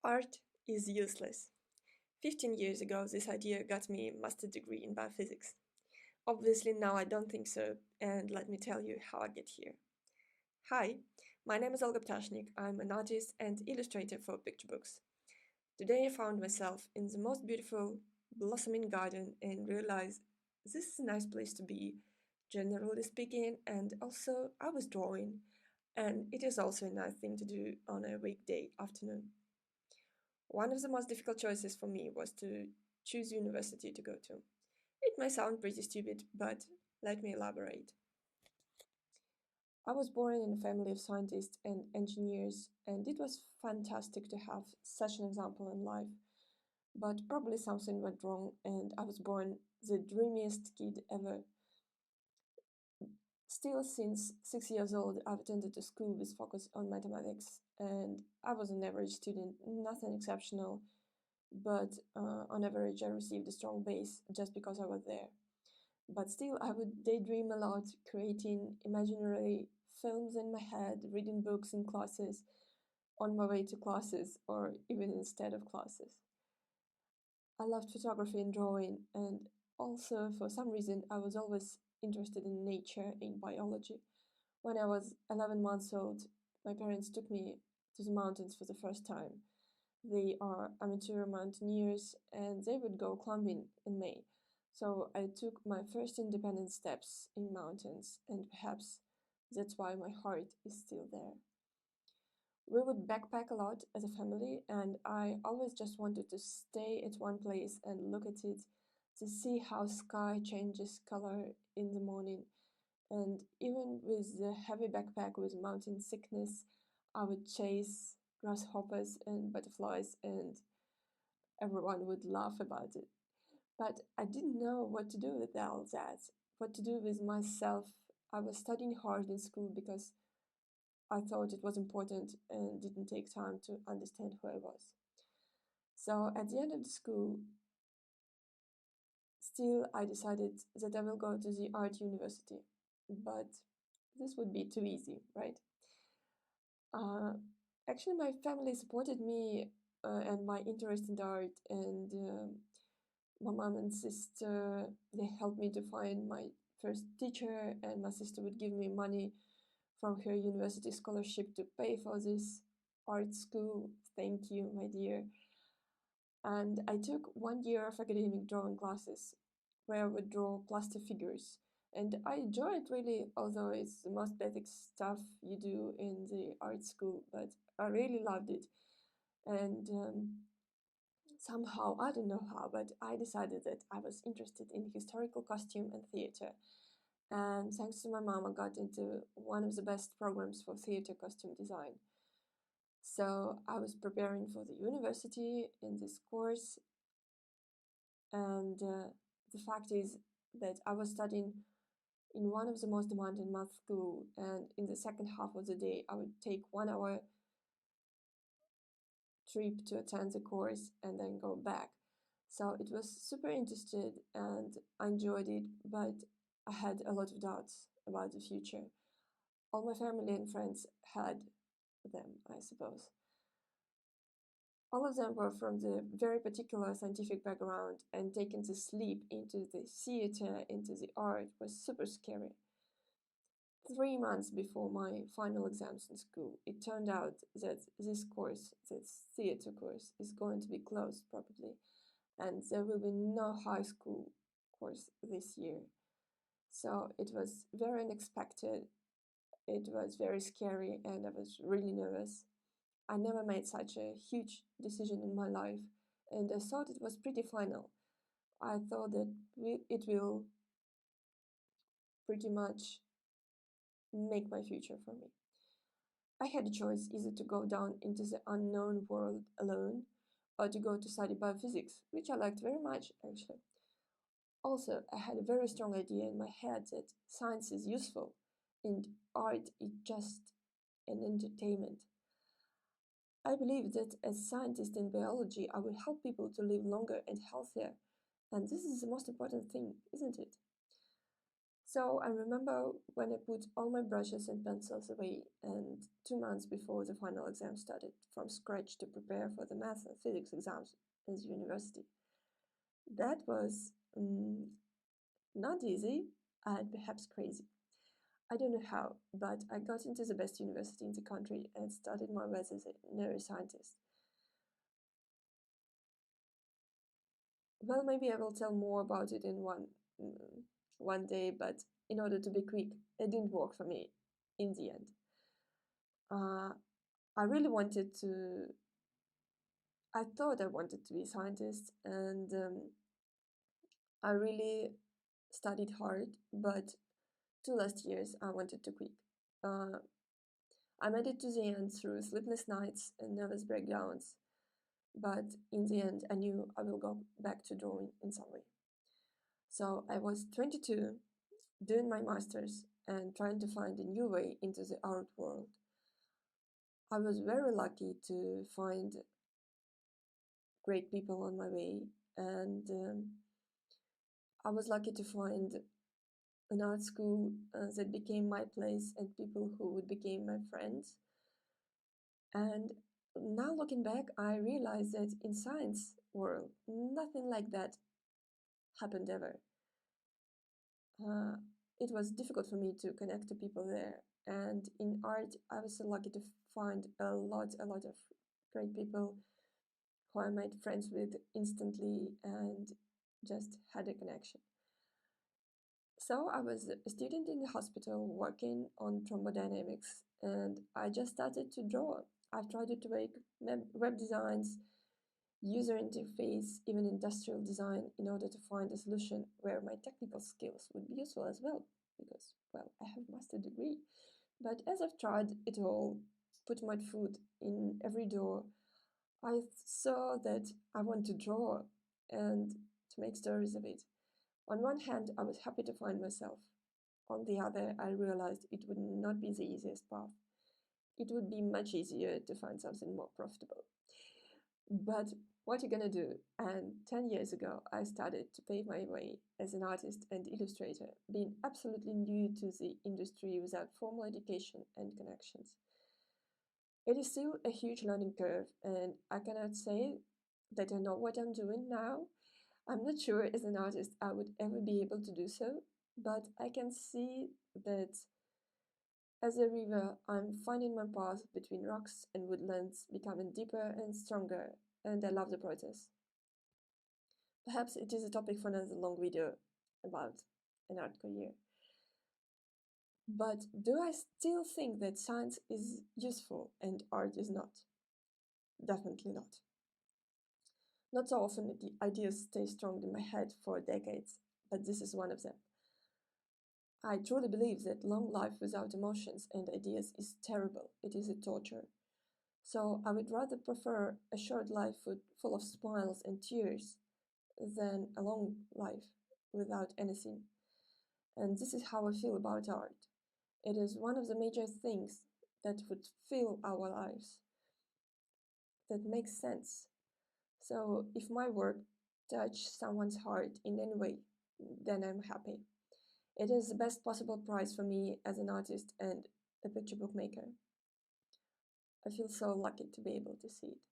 Art is useless. 15 years ago, this idea got me a master's degree in biophysics. Obviously, now I don't think so, and let me tell you how I get here. Hi, my name is Olga Ptashnik. I'm an artist and illustrator for picture books. Today I found myself in the most beautiful, blossoming garden and realized this is a nice place to be, generally speaking, and also I was drawing, and it is also a nice thing to do on a weekday afternoon. One of the most difficult choices for me was to choose university to go to. It may sound pretty stupid, but let me elaborate. I was born in a family of scientists and engineers, and it was fantastic to have such an example in life. But probably something went wrong, and I was born the dreamiest kid ever. Still, since 6 years old, I've attended a school with focus on mathematics, and I was an average student, nothing exceptional, but on average, I received a strong base just because I was there. But still, I would daydream a lot, creating imaginary films in my head, reading books in classes, on my way to classes, or even instead of classes. I loved photography and drawing, and also, for some reason, I was always interested in nature, in biology. When I was 11 months old, my parents took me to the mountains for the first time. They are amateur mountaineers and they would go climbing in May. So I took my first independent steps in mountains, and perhaps that's why my heart is still there. We would backpack a lot as a family, and I always just wanted to stay at one place and look at it to see how sky changes color in the morning. And even with the heavy backpack with mountain sickness, I would chase grasshoppers and butterflies, and everyone would laugh about it. But I didn't know what to do with all that, what to do with myself. I was studying hard in school because I thought it was important and didn't take time to understand who I was. So at the end of the school, still I decided that I will go to the art university. But this would be too easy, right? Uh, Actually, my family supported me and my interest in art, and my mom and sister, they helped me to find my first teacher, and my sister would give me money from her university scholarship to pay for this art school. Thank you, my dear. And I took 1 year of academic drawing classes where I would draw plaster figures. And I enjoy it really, although it's the most basic stuff you do in the art school, but I really loved it. And somehow, I don't know how, but I decided that I was interested in historical costume and theater. And thanks to my mom, I got into one of the best programs for theater costume design. So I was preparing for the university in this course, and the fact is that I was studying in one of the most demanding math school, and in the second half of the day, I would take 1 hour trip to attend the course and then go back. So it was super interested and I enjoyed it, but I had a lot of doubts about the future. All my family and friends had them, I suppose. All of them were from the very particular scientific background, and taking the leap into the theater, into the art, was super scary. 3 months before my final exams in school, it turned out that this course, this theater course, is going to be closed probably, and there will be no high school course this year. So it was very unexpected, it was very scary, and I was really nervous. I never made such a huge decision in my life, and I thought it was pretty final. I thought that it will pretty much make my future for me. I had a choice either to go down into the unknown world alone or to go to study biophysics, which I liked very much actually. Also, I had a very strong idea in my head that science is useful and art is just an entertainment. I believe that as a scientist in biology, I will help people to live longer and healthier, and this is the most important thing, isn't it? So I remember when I put all my brushes and pencils away, and 2 months before the final exam started, from scratch to prepare for the math and physics exams in the university. That was not easy and perhaps crazy. I don't know how, but I got into the best university in the country and started my work as a neuroscientist. Well, maybe I will tell more about it in one day, but in order to be quick, it didn't work for me in the end. Uh, I really wanted to. I thought I wanted to be a scientist, and I really studied hard. But 2 last years, I wanted to quit. Uh, I made it to the end through sleepless nights and nervous breakdowns. But in the end, I knew I will go back to drawing in some way. So I was 22, doing my master's and trying to find a new way into the art world. I was very lucky to find great people on my way, and I was lucky to find an art school that became my place and people who would become my friends. And now looking back, I realize that in science world, nothing like that happened ever. Uh, it was difficult for me to connect to people there. And in art, I was so lucky to find a lot of great people who I made friends with instantly and just had a connection. So I was a student in the hospital working on thermodynamics, and I just started to draw. I tried to make web designs, user interface, even industrial design in order to find a solution where my technical skills would be useful as well, because, well, I have a master degree. But as I've tried it all, put my foot in every door, I saw that I want to draw and to make stories of it. On one hand, I was happy to find myself. On the other, I realized it would not be the easiest path. It would be much easier to find something more profitable. But what are you gonna do? And 10 years ago, I started to pave my way as an artist and illustrator, being absolutely new to the industry without formal education and connections. It is still a huge learning curve, and I cannot say that I know what I'm doing now. I'm not sure as an artist I would ever be able to do so, but I can see that as a river, I'm finding my path between rocks and woodlands, becoming deeper and stronger, and I love the process. Perhaps it is a topic for another long video about an art career. But do I still think that science is useful and art is not? Definitely not. Not so often the ideas stay strong in my head for decades, but this is one of them. I truly believe that long life without emotions and ideas is terrible. It is a torture. So I would rather prefer a short life full of smiles and tears than a long life without anything. And this is how I feel about art. It is one of the major things that would fill our lives, that makes sense. So if my work touches someone's heart in any way, then I'm happy. It is the best possible prize for me as an artist and a picture book maker. I feel so lucky to be able to see it.